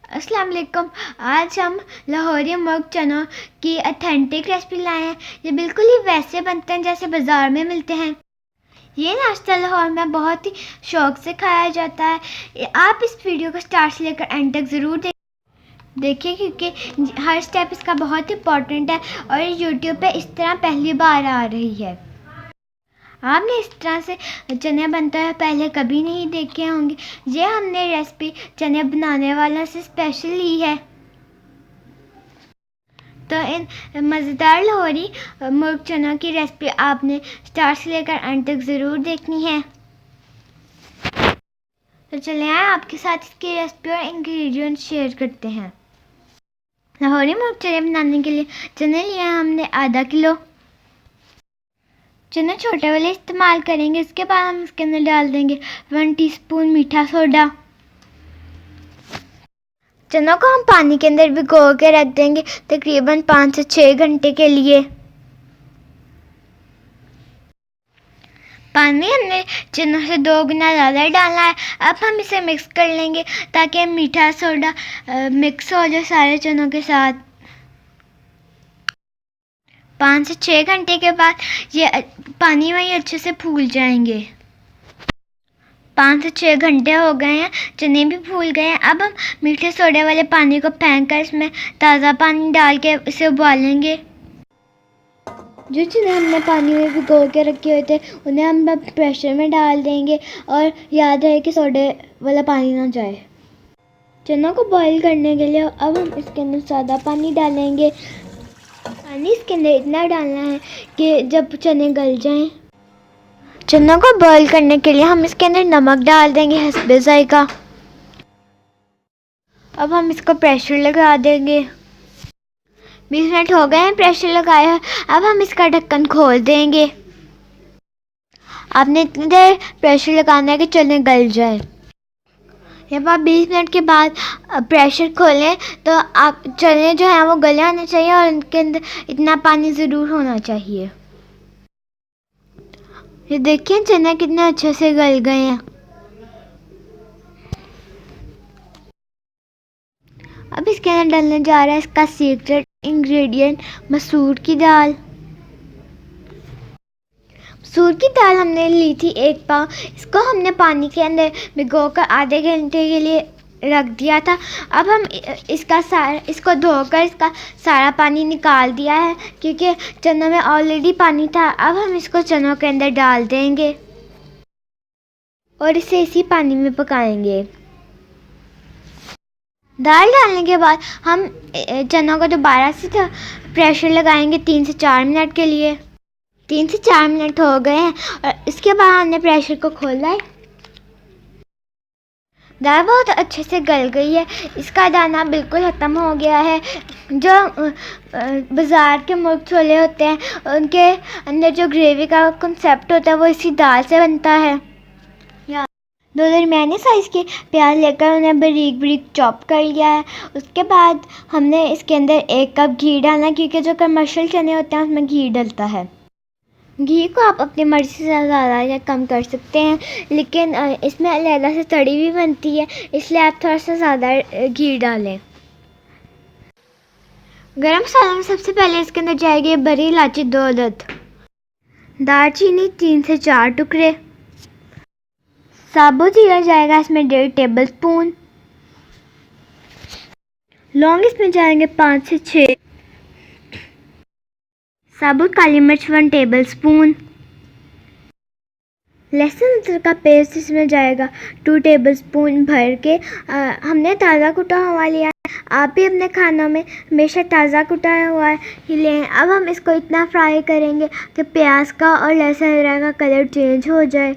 अस्सलाम वालेकुम। आज हम लाहौरी मुर्ग चनों की अथेंटिक रेसिपी लाए हैं। ये बिल्कुल ही वैसे बनते हैं जैसे बाज़ार में मिलते हैं। ये नाश्ता लाहौर में बहुत ही शौक़ से खाया जाता है। आप इस वीडियो को स्टार्ट से लेकर एंड तक ज़रूर देखिए क्योंकि हर स्टेप इसका बहुत इंपॉर्टेंट है और ये यूट्यूब पे इस तरह पहली बार आ रही है। आपने इस तरह से चने बनते हुए पहले कभी नहीं देखे होंगे। ये हमने रेसिपी चने बनाने वालों से स्पेशल ली है। तो इन मज़ेदार लाहौरी मुर्ग चनों की रेसिपी आपने स्टार्ट से लेकर एंड तक ज़रूर देखनी है। तो चलिए आए आपके साथ इसकी रेसिपी और इंग्रेडिएंट्स शेयर करते हैं। लाहौरी मुर्ग चने बनाने के लिए चने लिए हमने आधा किलो। चने छोटे वाले इस्तेमाल करेंगे। इसके बाद हम इसके अंदर डाल देंगे 1 टीस्पून मीठा सोडा। चनों को हम पानी के अंदर भिगो के रख देंगे तकरीबन 5 से 6 घंटे के लिए। पानी हमने चनों से 2 गुना ज़्यादा डालना है। अब हम इसे मिक्स कर लेंगे ताकि मीठा सोडा मिक्स हो जाए सारे चनों के साथ। 5 से 6 घंटे के बाद ये पानी में अच्छे से फूल जाएंगे। 5 से 6 घंटे हो गए हैं, चने भी फूल गए हैं। अब हम मीठे सोडे वाले पानी को फेंक कर इसमें ताज़ा पानी डाल के इसे उबालेंगे। जो चने हमने पानी में भिगो के रखे हुए थे उन्हें हम प्रेशर में डाल देंगे और याद रहे कि सोडे वाला पानी ना जाए। चनों को बॉईल करने के लिए अब हम इसके अंदर सादा पानी डालेंगे। पानी इसके अंदर इतना डालना है कि जब चने गल जाएं। चनों को बॉईल करने के लिए हम इसके अंदर नमक डाल देंगे हस्बे ज़ायका। अब हम इसको प्रेशर लगा देंगे। 20 मिनट हो गए हैं प्रेशर लगाया है। अब हम इसका ढक्कन खोल देंगे। आपने इतनी देर प्रेशर लगाना है कि चने गल जाए। जब आप 20 मिनट के बाद प्रेशर खोलें तो आप चने जो हैं वो गले होने चाहिए और उनके अंदर इतना पानी ज़रूर होना चाहिए। ये देखिए चने कितने अच्छे से गल गए हैं। अब इसके अंदर डालने जा रहा है इसका सीक्रेट इंग्रेडिएंट मसूर की दाल। मसूर की दाल हमने ली थी 1 पाव। इसको हमने पानी के अंदर भिगोकर आधे घंटे के लिए रख दिया था। अब हम इसको धोकर इसका सारा पानी निकाल दिया है क्योंकि चनों में ऑलरेडी पानी था। अब हम इसको चनों के अंदर डाल देंगे और इसे इसी पानी में पकाएंगे। दाल डालने के बाद हम चनों को दोबारा से प्रेशर लगाएंगे 3 से 4 मिनट के लिए। 3 से 4 मिनट हो गए हैं और इसके बाद हमने प्रेशर को खोला है। दाल बहुत अच्छे से गल गई है। इसका दाना बिल्कुल ख़त्म हो गया है। जो बाज़ार के मुर्ग छोले होते हैं उनके अंदर जो ग्रेवी का कंसेप्ट होता है वो इसी दाल से बनता है। 2 दरमियाने साइज़ के प्याज लेकर उन्हें बारीक बारीक चॉप कर लिया है। उसके बाद हमने इसके अंदर 1 कप घी डालना क्योंकि जो कमर्शियल चने होते हैं उसमें घी डलता है। घी को आप अपनी मर्ज़ी से ज़्यादा या कम कर सकते हैं, लेकिन इसमें अलहदा से तड़ी भी बनती है इसलिए आप थोड़ा सा ज़्यादा घी डालें। गरम मसाला में सबसे पहले इसके अंदर जाएगी बड़ी इलायची 2 अदद, दालचीनी 3 से 4 टुकड़े, साबुत जीरा जाएगा इसमें 1.5 टेबल स्पून, लौंग इसमें जाएंगे 5 से 6, साबुत काली मिर्च 1 टेबल स्पून, लहसुन अदरक का पेस्ट इसमें जाएगा 2 टेबल स्पून भर के। हमने ताज़ा कुटा हुआ लिया है। आप भी अपने खानों में हमेशा ताज़ा कुटा हुआ ही लें। अब हम इसको इतना फ्राई करेंगे कि प्याज का और लहसुन अदरक का कलर चेंज हो जाए।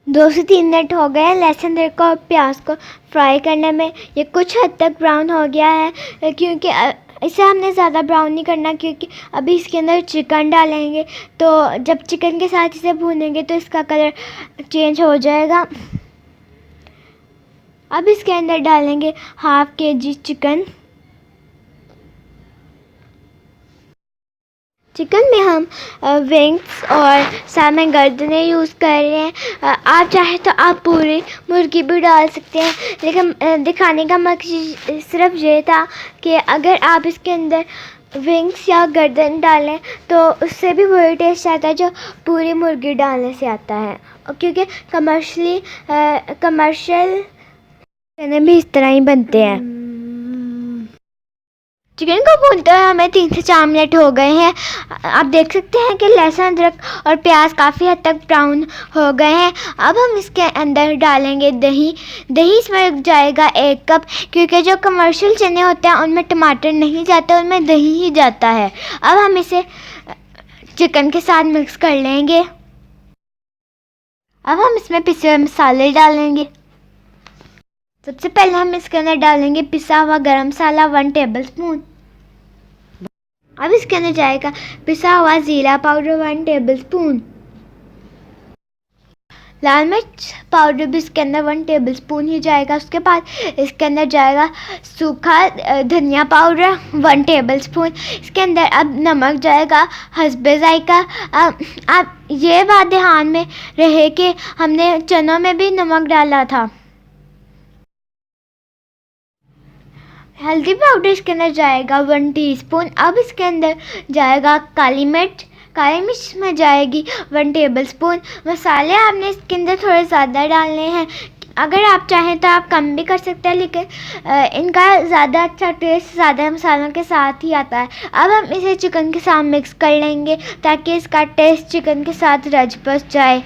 2 से 3 मिनट हो गए लहसुन अदरक को और प्याज को फ्राई करने में। ये कुछ हद तक ब्राउन हो गया है क्योंकि इसे हमने ज़्यादा ब्राउन नहीं करना क्योंकि अभी इसके अंदर चिकन डालेंगे तो जब चिकन के साथ इसे भूनेंगे तो इसका कलर चेंज हो जाएगा। अब इसके अंदर डालेंगे ½ kg चिकन। चिकन में हम विंग्स और सामने गर्दनें यूज़ कर रहे हैं। आप चाहे तो आप पूरी मुर्गी भी डाल सकते हैं, लेकिन दिखाने का मकसद सिर्फ ये था कि अगर आप इसके अंदर विंग्स या गर्दन डालें तो उससे भी वही टेस्ट आता है जो पूरी मुर्गी डालने से आता है। क्योंकि कमर्शियल खाने भी इस तरह ही बनते हैं। चिकन को भूनते हुए हमें 3 से 4 मिनट हो गए हैं। आप देख सकते हैं कि लहसुन, अदरक और प्याज काफ़ी हद तक ब्राउन हो गए हैं। अब हम इसके अंदर डालेंगे दही। दही इसमें जाएगा 1 कप, क्योंकि जो कमर्शियल चने होते हैं उनमें टमाटर नहीं जाता, उनमें दही ही जाता है। अब हम इसे चिकन के साथ मिक्स कर लेंगे। अब हम इसमें पिसे हुए मसाले डालेंगे। सबसे पहले हम इसके अंदर डालेंगे पिसा हुआ गरम मसाला 1 टेबल स्पून। अब इसके अंदर जाएगा पिसा हुआ ज़ीरा पाउडर 1 टेबल स्पून। लाल मिर्च पाउडर भी इसके अंदर 1 टेबल स्पून ही जाएगा। उसके बाद इसके अंदर जाएगा सूखा धनिया पाउडर 1 टेबल स्पून। इसके अंदर अब नमक जाएगा हस्बे जायका। अब ये बात ध्यान में रहे कि हमने चनों में भी नमक डाला था। हल्दी पाउडर इसके अंदर जाएगा 1 टीस्पून। अब इसके अंदर जाएगा काली मिर्च में जाएगी 1 टेबल स्पून। मसाले आपने इसके अंदर थोड़े ज़्यादा डालने हैं। अगर आप चाहें तो आप कम भी कर सकते हैं, लेकिन इनका ज़्यादा अच्छा टेस्ट ज़्यादा मसालों के साथ ही आता है। अब हम इसे चिकन के साथ मिक्स कर लेंगे ताकि इसका टेस्ट चिकन के साथ रच बस जाए।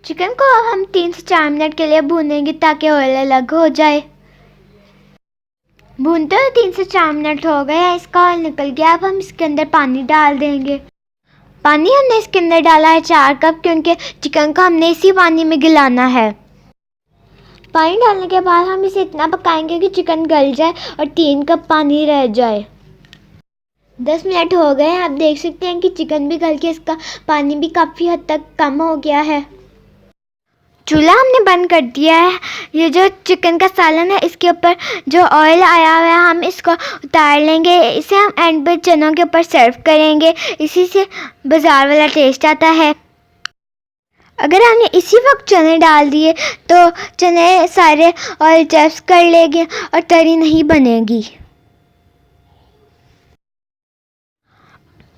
चिकन को अब हम 3 से 4 मिनट के लिए भूनेंगे ताकि ऑयल अलग हो जाए। भूनते हुए 3 से 4 मिनट हो गए हैं, इसका ऑयल निकल गया। अब हम इसके अंदर पानी डाल देंगे। पानी हमने इसके अंदर डाला है 4 कप, क्योंकि चिकन को हमने इसी पानी में गलाना है। पानी डालने के बाद हम इसे इतना पकाएंगे कि चिकन गल जाए और 3 कप पानी रह जाए। 10 मिनट हो गए हैं। आप देख सकते हैं कि चिकन भी गल के इसका पानी भी काफ़ी हद तक कम हो गया है। चूल्हा हमने बंद कर दिया है। ये जो चिकन का सालन है, इसके ऊपर जो ऑयल आया हुआ है हम इसको उतार लेंगे। इसे हम एंड पे चनों के ऊपर सर्व करेंगे। इसी से बाज़ार वाला टेस्ट आता है। अगर हमने इसी वक्त चने डाल दिए तो चने सारे ऑयल चप्स कर लेंगे और तरी नहीं बनेगी।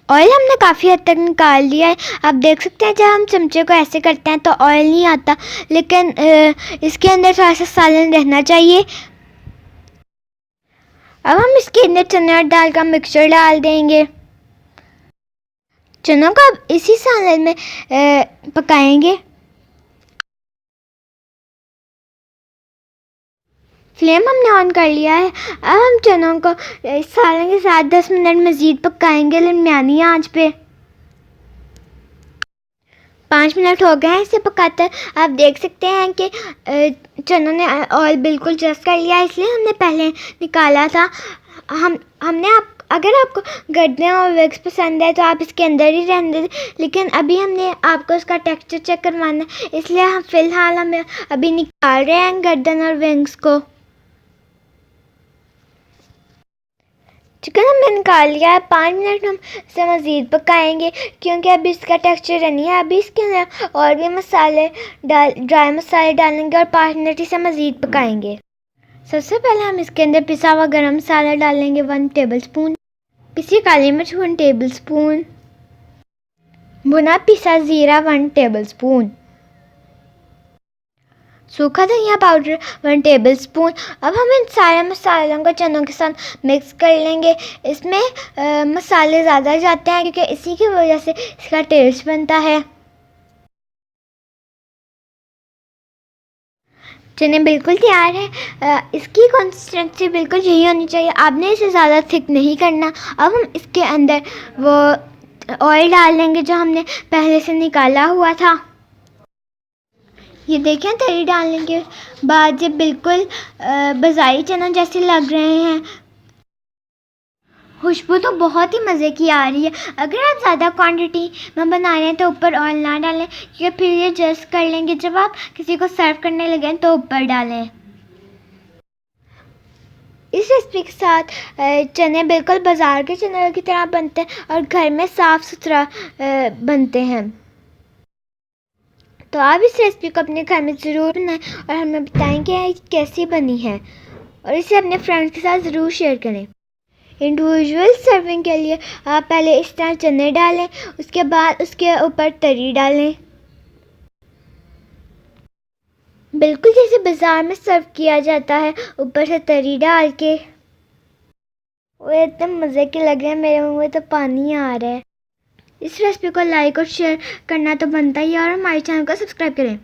ऑयल हमने काफ़ी हद तक निकाल लिया है। आप देख सकते हैं जब हम चमचे को ऐसे करते हैं तो ऑयल नहीं आता, लेकिन इसके अंदर थोड़ा सा सालन रहना चाहिए। अब हम इसके अंदर चना और दाल का मिक्सचर डाल देंगे। चनों को अब इसी सालन में पकाएंगे। फ्लेम हमने ऑन कर लिया है। अब हम चनों को इस सालन के साथ 10 मिनट मज़ीद पकाएंगे दरमियानी आंच पे। 5 मिनट हो गए हैं इसे पकाते। आप देख सकते हैं कि चनों ने ऑयल बिल्कुल जस्ट कर लिया, इसलिए हमने पहले निकाला था। अगर आपको गर्दनें और विंग्स पसंद है तो आप इसके अंदर ही रहने दें, लेकिन अभी हमने आपको उसका टेक्सचर चेक करवाना है, इसलिए हम फ़िलहाल हमें अभी निकाल रहे हैं गर्दन और विंग्स को। चिकन हमने निकाल लिया है। 5 मिनट हम इसे मज़ीद पकाएंगे, क्योंकि अभी इसका टेक्सचर नहीं है। अभी इसके अंदर और भी ड्राई मसाले डालेंगे और 5 मिनट इसे मज़ीद पकाएंगे। सबसे पहले हम इसके अंदर पिसा हुआ गरम मसाला डालेंगे 1 टेबल स्पून, पिसी काली मिर्च 1 टेबल स्पून, भुना पिसा ज़ीरा 1 टेबल स्पून, सूखा धनिया पाउडर 1 टेबल स्पून। अब हम इन सारे मसालों को चनों के साथ मिक्स कर लेंगे। इसमें मसाले ज़्यादा जाते हैं क्योंकि इसी की वजह से इसका टेस्ट बनता है। चने बिल्कुल तैयार है। इसकी कंसिस्टेंसी बिल्कुल यही होनी चाहिए, आपने इसे ज़्यादा थिक नहीं करना। अब हम इसके अंदर वो ऑयल डाल देंगे जो हमने पहले से निकाला हुआ था। ये देखें, तरी डालने के बाद ये बिल्कुल बाज़ारी चना जैसे लग रहे हैं। खुशबू तो बहुत ही मज़े की आ रही है। अगर आप ज़्यादा क्वांटिटी में बना रहे हैं तो ऊपर ऑयल ना डालें, क्योंकि फिर ये जस्ट कर लेंगे। जब आप किसी को सर्व करने लगें तो ऊपर डालें। इस रेसिपी के साथ चने बिल्कुल बाज़ार के चने की तरह बनते हैं और घर में साफ़ सुथरा बनते हैं। तो आप इस रेसिपी को अपने घर में ज़रूर बनाएं और हमें बताएं कि कैसी बनी है, और इसे अपने फ्रेंड्स के साथ ज़रूर शेयर करें। इंडिविजुअल सर्विंग के लिए आप पहले इस तरह चने डालें, उसके बाद उसके ऊपर तरी डालें, बिल्कुल जैसे बाज़ार में सर्व किया जाता है, ऊपर से तरी डाल के। वो एकदम मज़े के लग रहे हैं, मेरे मुंह में तो पानी आ रहा है। इस रेसिपी को लाइक और शेयर करना तो बनता ही है, और हमारे चैनल को सब्सक्राइब करें।